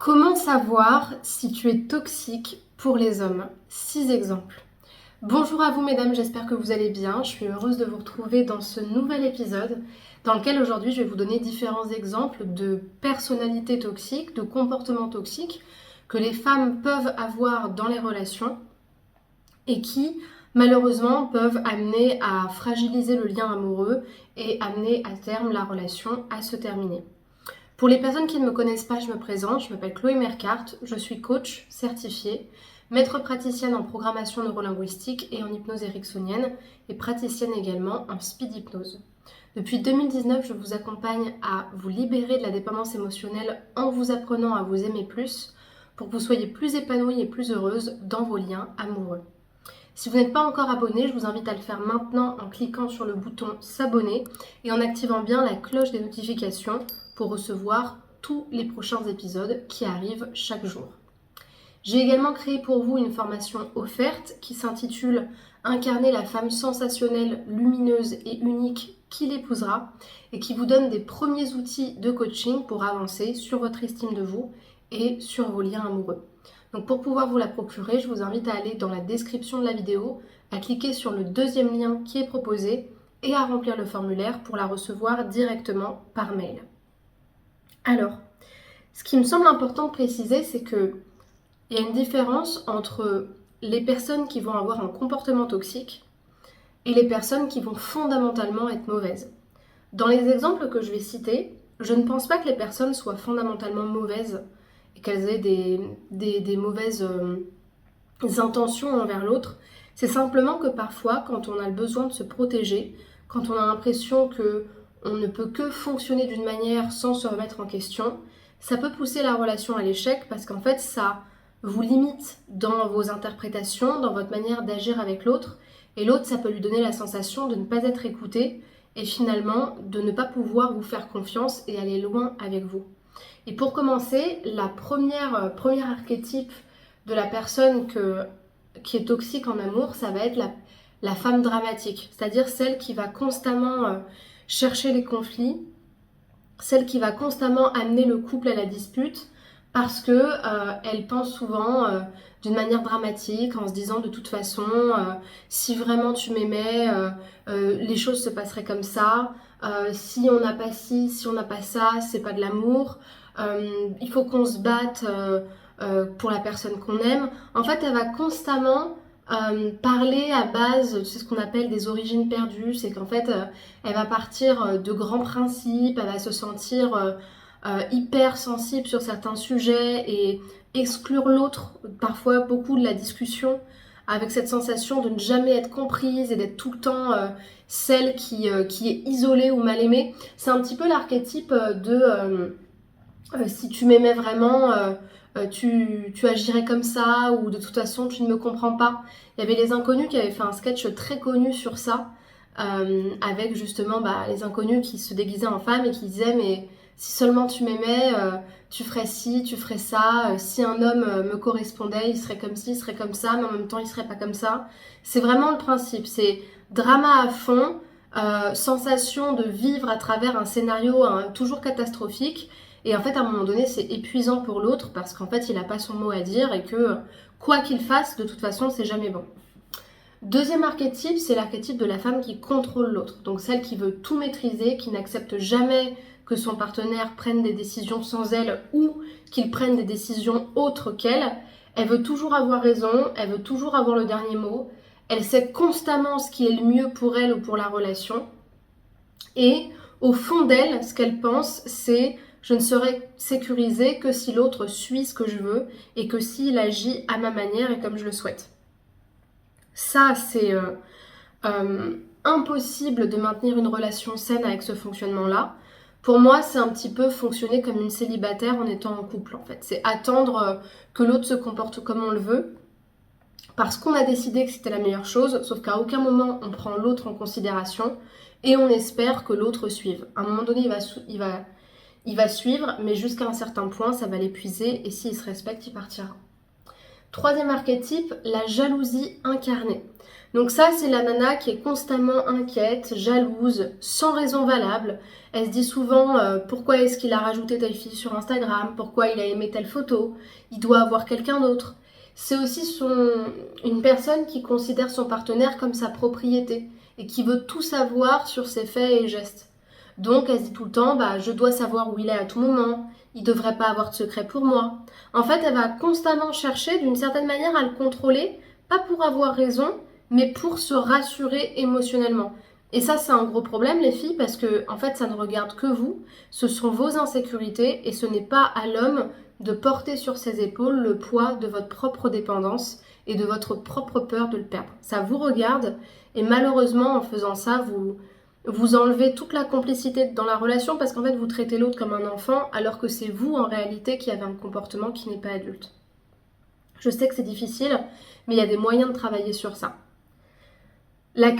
Comment savoir si tu es toxique pour les hommes? 6 exemples. Bonjour à vous mesdames, j'espère que vous allez bien. Je suis heureuse de vous retrouver dans ce nouvel épisode dans lequel aujourd'hui je vais vous donner différents exemples de personnalités toxiques, de comportements toxiques que les femmes peuvent avoir dans les relations et qui malheureusement peuvent amener à fragiliser le lien amoureux et amener à terme la relation à se terminer. Pour les personnes qui ne me connaissent pas, je me présente, je m'appelle Chloé Mercart, je suis coach certifiée, maître praticienne en programmation neurolinguistique et en hypnose ericksonienne et praticienne également en speed hypnose. Depuis 2019, je vous accompagne à vous libérer de la dépendance émotionnelle en vous apprenant à vous aimer plus pour que vous soyez plus épanouie et plus heureuse dans vos liens amoureux. Si vous n'êtes pas encore abonné, je vous invite à le faire maintenant en cliquant sur le bouton s'abonner et en activant bien la cloche des notifications pour recevoir tous les prochains épisodes qui arrivent chaque jour. J'ai également créé pour vous une formation offerte qui s'intitule « Incarner la femme sensationnelle, lumineuse et unique qui l'épousera » et qui vous donne des premiers outils de coaching pour avancer sur votre estime de vous et sur vos liens amoureux. Donc pour pouvoir vous la procurer, je vous invite à aller dans la description de la vidéo, à cliquer sur le deuxième lien qui est proposé et à remplir le formulaire pour la recevoir directement par mail. Alors, ce qui me semble important de préciser, c'est qu'il y a une différence entre les personnes qui vont avoir un comportement toxique et les personnes qui vont fondamentalement être mauvaises. Dans les exemples que je vais citer, je ne pense pas que les personnes soient fondamentalement mauvaises et qu'elles aient des mauvaises intentions envers l'autre. C'est simplement que parfois, quand on a le besoin de se protéger, quand on a l'impression qu'on ne peut que fonctionner d'une manière sans se remettre en question, ça peut pousser la relation à l'échec parce qu'en fait, ça vous limite dans vos interprétations, dans votre manière d'agir avec l'autre. Et l'autre, ça peut lui donner la sensation de ne pas être écouté et finalement de ne pas pouvoir vous faire confiance et aller loin avec vous. Et pour commencer, la premier archétype de la personne qui est toxique en amour, ça va être la femme dramatique, c'est-à-dire celle qui va constamment chercher les conflits, celle qui va constamment amener le couple à la dispute parce que elle pense souvent d'une manière dramatique en se disant de toute façon si vraiment tu m'aimais les choses se passeraient comme ça, si on n'a pas ci, si on n'a pas ça, c'est pas de l'amour, il faut qu'on se batte pour la personne qu'on aime. En fait, elle va constamment parler à base, c'est ce qu'on appelle des origines perdues, c'est qu'en fait, elle va partir de grands principes, elle va se sentir hyper sensible sur certains sujets et exclure l'autre, parfois beaucoup de la discussion, avec cette sensation de ne jamais être comprise et d'être tout le temps celle qui est isolée ou mal aimée. C'est un petit peu l'archétype de si tu m'aimais vraiment, tu agirais comme ça, ou de toute façon tu ne me comprends pas. Il y avait Les Inconnus qui avaient fait un sketch très connu sur ça, avec justement les inconnus qui se déguisaient en femmes et qui disaient mais si seulement tu m'aimais, tu ferais ci, tu ferais ça, si un homme me correspondait, il serait comme ci, il serait comme ça, mais en même temps il serait pas comme ça. C'est vraiment le principe, c'est drama à fond, sensation de vivre à travers un scénario toujours catastrophique. Et en fait, à un moment donné, c'est épuisant pour l'autre parce qu'en fait, il n'a pas son mot à dire et que quoi qu'il fasse, de toute façon, c'est jamais bon. Deuxième archétype, c'est l'archétype de la femme qui contrôle l'autre. Donc celle qui veut tout maîtriser, qui n'accepte jamais que son partenaire prenne des décisions sans elle ou qu'il prenne des décisions autres qu'elle. Elle veut toujours avoir raison, elle veut toujours avoir le dernier mot. Elle sait constamment ce qui est le mieux pour elle ou pour la relation. Et au fond d'elle, ce qu'elle pense, c'est je ne serai sécurisée que si l'autre suit ce que je veux et que s'il agit à ma manière et comme je le souhaite. Ça, c'est impossible de maintenir une relation saine avec ce fonctionnement-là. Pour moi, c'est un petit peu fonctionner comme une célibataire en étant en couple, en fait. C'est attendre que l'autre se comporte comme on le veut, parce qu'on a décidé que c'était la meilleure chose, sauf qu'à aucun moment on prend l'autre en considération et on espère que l'autre suive. À un moment donné, il va suivre, mais jusqu'à un certain point, ça va l'épuiser et s'il se respecte, il partira. Troisième archétype, la jalousie incarnée. Donc ça, c'est la nana qui est constamment inquiète, jalouse, sans raison valable. Elle se dit souvent pourquoi est-ce qu'il a rajouté telle fille sur Instagram, pourquoi il a aimé telle photo, il doit avoir quelqu'un d'autre. C'est aussi une personne qui considère son partenaire comme sa propriété et qui veut tout savoir sur ses faits et gestes. Donc elle se dit tout le temps, je dois savoir où il est à tout moment, il ne devrait pas avoir de secret pour moi. En fait, elle va constamment chercher d'une certaine manière à le contrôler, pas pour avoir raison, mais pour se rassurer émotionnellement. Et ça, c'est un gros problème, les filles, parce que en fait, ça ne regarde que vous. Ce sont vos insécurités et ce n'est pas à l'homme de porter sur ses épaules le poids de votre propre dépendance et de votre propre peur de le perdre. Ça vous regarde et malheureusement, en faisant ça, vous enlevez toute la complicité dans la relation parce qu'en fait, vous traitez l'autre comme un enfant alors que c'est vous, en réalité, qui avez un comportement qui n'est pas adulte. Je sais que c'est difficile, mais il y a des moyens de travailler sur ça. Le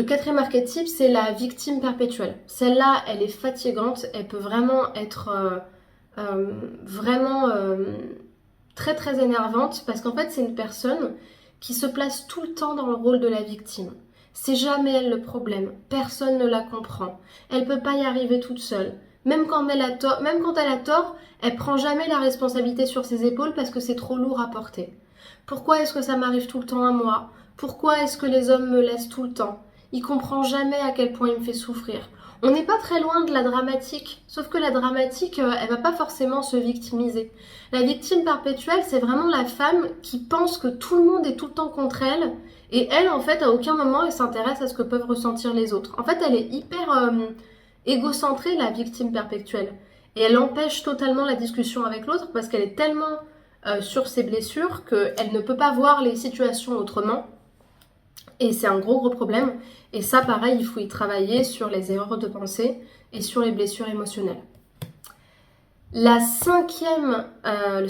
quatrième archétype, c'est la victime perpétuelle. Celle-là, elle est fatigante, elle peut vraiment être très très énervante parce qu'en fait, c'est une personne qui se place tout le temps dans le rôle de la victime. C'est jamais elle le problème, personne ne la comprend. Elle peut pas y arriver toute seule. Même quand elle a tort, elle prend jamais la responsabilité sur ses épaules parce que c'est trop lourd à porter. Pourquoi est-ce que ça m'arrive tout le temps à moi ? Pourquoi est-ce que les hommes me laissent tout le temps ? Il comprend jamais à quel point il me fait souffrir. On n'est pas très loin de la dramatique, sauf que la dramatique, elle va pas forcément se victimiser. La victime perpétuelle, c'est vraiment la femme qui pense que tout le monde est tout le temps contre elle, et elle, en fait, à aucun moment, elle s'intéresse à ce que peuvent ressentir les autres. En fait, elle est hyper égocentrée, la victime perpétuelle, et elle empêche totalement la discussion avec l'autre parce qu'elle est tellement sur ses blessures qu'elle ne peut pas voir les situations autrement. Et c'est un gros problème. Et ça, pareil, il faut y travailler sur les erreurs de pensée et sur les blessures émotionnelles. Le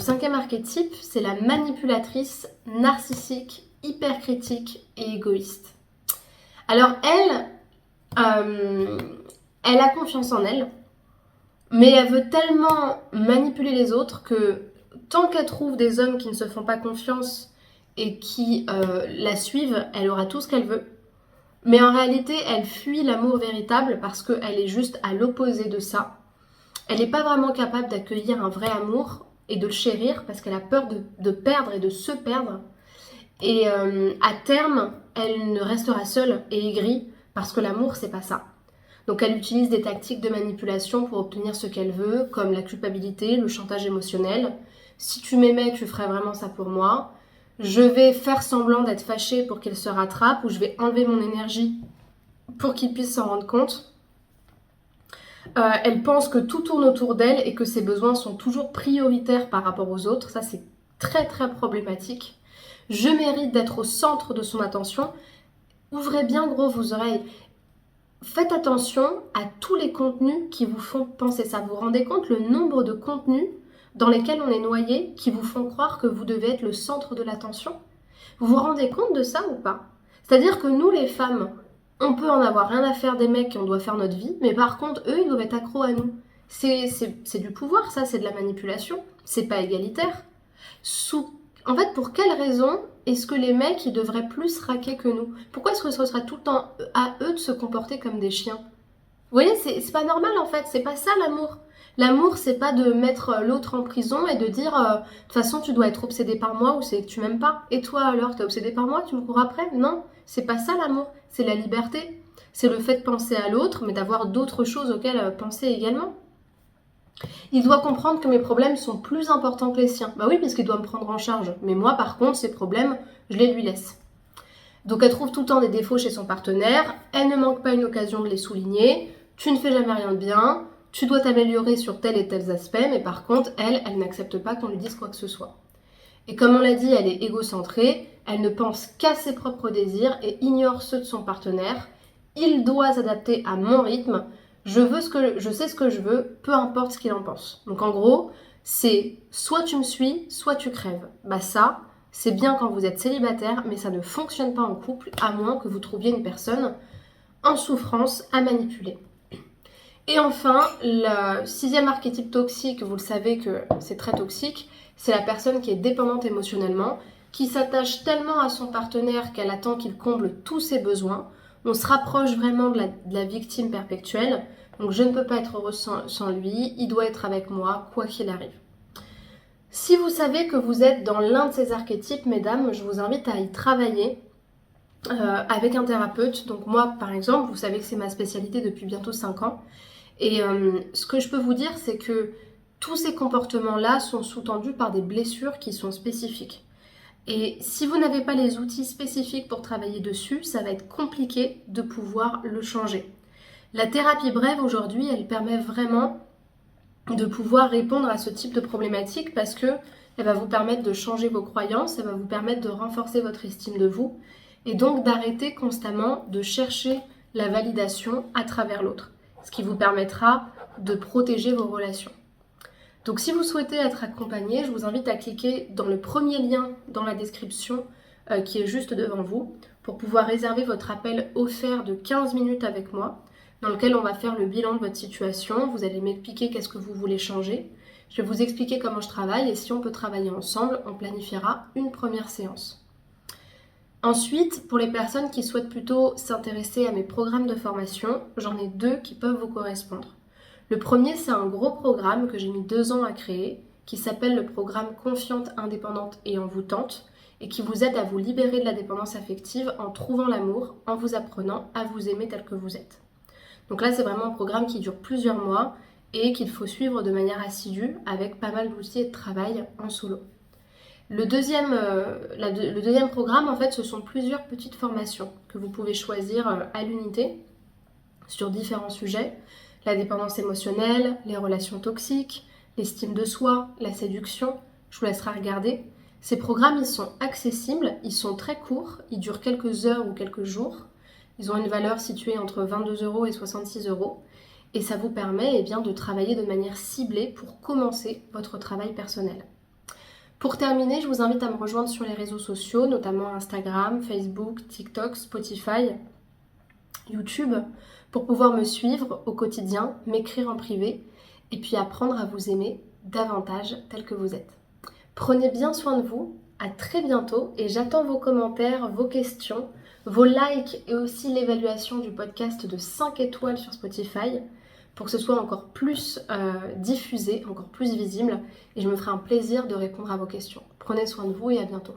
cinquième archétype, c'est la manipulatrice narcissique, hypercritique et égoïste. Alors elle a confiance en elle, mais elle veut tellement manipuler les autres que tant qu'elle trouve des hommes qui ne se font pas confiance et qui la suivent, elle aura tout ce qu'elle veut. Mais en réalité, elle fuit l'amour véritable parce qu'elle est juste à l'opposé de ça. Elle n'est pas vraiment capable d'accueillir un vrai amour et de le chérir parce qu'elle a peur de perdre et de se perdre. Et à terme, elle ne restera seule et aigrie parce que l'amour, c'est pas ça. Donc elle utilise des tactiques de manipulation pour obtenir ce qu'elle veut, comme la culpabilité, le chantage émotionnel. Si tu m'aimais, tu ferais vraiment ça pour moi. Je vais faire semblant d'être fâchée pour qu'il se rattrape ou je vais enlever mon énergie pour qu'il puisse s'en rendre compte. Elle pense que tout tourne autour d'elle et que ses besoins sont toujours prioritaires par rapport aux autres. Ça, c'est très très problématique. Je mérite d'être au centre de son attention. Ouvrez bien gros vos oreilles. Faites attention à tous les contenus qui vous font penser ça. Vous vous rendez compte le nombre de contenus dans lesquels on est noyé qui vous font croire que vous devez être le centre de l'attention? Vous vous rendez compte de ça ou pas? C'est-à-dire que nous, les femmes, on peut en avoir rien à faire des mecs qui on doit faire notre vie, mais par contre, eux, ils doivent être accros à nous. C'est du pouvoir, ça, c'est de la manipulation. C'est pas égalitaire. En fait, pour quelle raison est-ce que les mecs, ils devraient plus raquer que nous? Pourquoi est-ce que ce sera tout le temps à eux de se comporter comme des chiens? Vous voyez, c'est pas normal en fait, c'est pas ça l'amour. L'amour, c'est pas de mettre l'autre en prison et de dire de toute façon tu dois être obsédé par moi ou c'est que tu m'aimes pas. Et toi alors, t'es obsédé par moi, tu me cours après? Non, c'est pas ça l'amour, c'est la liberté. C'est le fait de penser à l'autre, mais d'avoir d'autres choses auxquelles penser également. Il doit comprendre que mes problèmes sont plus importants que les siens. Bah oui, parce qu'il doit me prendre en charge. Mais moi, par contre, ces problèmes, je les lui laisse. Donc elle trouve tout le temps des défauts chez son partenaire, elle ne manque pas une occasion de les souligner, tu ne fais jamais rien de bien, tu dois t'améliorer sur tel et tel aspect, mais par contre, elle n'accepte pas qu'on lui dise quoi que ce soit. Et comme on l'a dit, elle est égocentrée, elle ne pense qu'à ses propres désirs et ignore ceux de son partenaire. Il doit s'adapter à mon rythme, je sais ce que je veux, peu importe ce qu'il en pense. Donc en gros, c'est soit tu me suis, soit tu crèves. Bah ça, c'est bien quand vous êtes célibataire, mais ça ne fonctionne pas en couple, à moins que vous trouviez une personne en souffrance à manipuler. Et enfin, le 6e archétype toxique, vous le savez que c'est très toxique, c'est la personne qui est dépendante émotionnellement, qui s'attache tellement à son partenaire qu'elle attend qu'il comble tous ses besoins. On se rapproche vraiment de la victime perpétuelle. Donc je ne peux pas être heureuse sans lui, il doit être avec moi, quoi qu'il arrive. Si vous savez que vous êtes dans l'un de ces archétypes, mesdames, je vous invite à y travailler avec un thérapeute. Donc moi, par exemple, vous savez que c'est ma spécialité depuis bientôt 5 ans. Et ce que je peux vous dire, c'est que tous ces comportements-là sont sous-tendus par des blessures qui sont spécifiques. Et si vous n'avez pas les outils spécifiques pour travailler dessus, ça va être compliqué de pouvoir le changer. La thérapie brève aujourd'hui, elle permet vraiment de pouvoir répondre à ce type de problématique parce que elle va vous permettre de changer vos croyances, elle va vous permettre de renforcer votre estime de vous et donc d'arrêter constamment de chercher la validation à travers l'autre, ce qui vous permettra de protéger vos relations. Donc si vous souhaitez être accompagné, je vous invite à cliquer dans le premier lien dans la description qui est juste devant vous pour pouvoir réserver votre appel offert de 15 minutes avec moi dans lequel on va faire le bilan de votre situation. Vous allez m'expliquer qu'est-ce que vous voulez changer. Je vais vous expliquer comment je travaille et si on peut travailler ensemble, on planifiera une première séance. Ensuite, pour les personnes qui souhaitent plutôt s'intéresser à mes programmes de formation, j'en ai 2 qui peuvent vous correspondre. Le premier, c'est un gros programme que j'ai mis 2 ans à créer, qui s'appelle le programme Confiante, Indépendante et Envoûtante, et qui vous aide à vous libérer de la dépendance affective en trouvant l'amour, en vous apprenant à vous aimer tel que vous êtes. Donc là, c'est vraiment un programme qui dure plusieurs mois et qu'il faut suivre de manière assidue avec pas mal d'outils et de travail en solo. Le deuxième programme, en fait, ce sont plusieurs petites formations que vous pouvez choisir à l'unité sur différents sujets. La dépendance émotionnelle, les relations toxiques, l'estime de soi, la séduction. Je vous laisserai regarder. Ces programmes, ils sont accessibles, ils sont très courts, ils durent quelques heures ou quelques jours. Ils ont une valeur située entre 22 € et 66 € et ça vous permet de travailler de manière ciblée pour commencer votre travail personnel. Pour terminer, je vous invite à me rejoindre sur les réseaux sociaux, notamment Instagram, Facebook, TikTok, Spotify, YouTube, pour pouvoir me suivre au quotidien, m'écrire en privé et puis apprendre à vous aimer davantage tel que vous êtes. Prenez bien soin de vous, à très bientôt et j'attends vos commentaires, vos questions, vos likes et aussi l'évaluation du podcast de 5 étoiles sur Spotify pour que ce soit encore plus diffusé, encore plus visible et je me ferai un plaisir de répondre à vos questions. Prenez soin de vous et à bientôt.